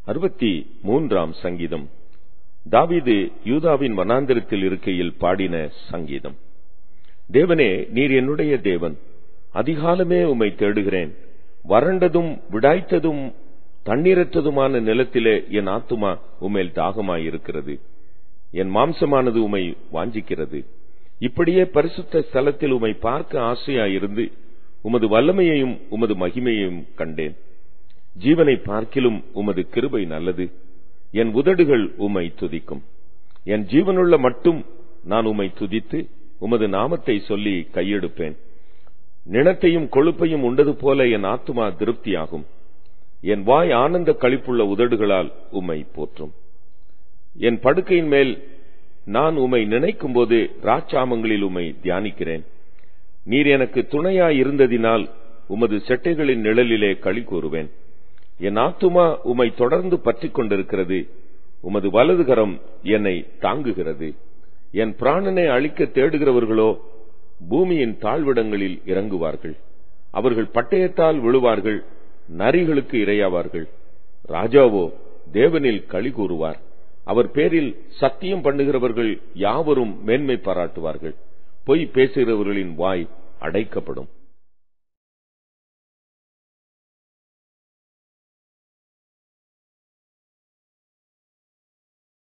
63 சங்கீதம். தாவீது யூதாவின் வனாந்திரத்தில் இருக்கையில் பாடின சங்கீதம். தேவனே, நீர் என்னுடைய தேவன், அதிகாலமே உம்மை தேடுகிறேன். வறண்டதும் விடாய்த்ததும் தண்ணீரற்றதுமான நிலத்திலே என் ஆத்துமா உம்மேல் தாகமாயிருக்கிறது. என் மாம்சமானது உம்மை வாஞ்சிக்கிறது. இப்படியே பரிசுத்த ஸ்தலத்தில் உம்மை பார்க்க ஆசையாயிருந்து உமது வல்லமையையும் உமது மகிமையையும் கண்டேன். ஜீவனை பார்க்கிலும் உமது கிருபை நல்லது. என் உதடுகள் உம்மை துதிக்கும். என் ஜீவனுள்ள மட்டும் நான் உம்மை துதித்து உமது நாமத்தை சொல்லி கையெடுப்பேன். நிணத்தையும் கொழுப்பையும் உண்டது போல என் ஆத்துமா திருப்தியாகும். என் வாய் ஆனந்த களிப்புள்ள உதடுகளால் உம்மை போற்றும். என் படுக்கையின் மேல் நான் உம்மை நினைக்கும் போது ராச்சாமங்களில் உம்மை தியானிக்கிறேன். நீர் எனக்கு துணையாயிருந்ததினால் உமது செட்டைகளின் நிழலிலே களி கூறுவேன். என் ஆத்துமா உம்மை தொடர்ந்து பற்றிக் கொண்டிருக்கிறது. உமது வலதுகரம் என்னை தாங்குகிறது. என் பிராணனை அழிக்க தேடுகிறவர்களோ பூமியின் தாழ்விடங்களில் இறங்குவார்கள். அவர்கள் பட்டயத்தால் விழுவார்கள், நரிகளுக்கு இரையாவார்கள். ராஜாவோ தேவனில் களி கூறுவார். அவர் பேரில் சத்தியம் பண்ணுகிறவர்கள் யாவரும் மேன்மை பாராட்டுவார்கள். பொய் பேசுகிறவர்களின் வாய் அடைக்கப்படும்.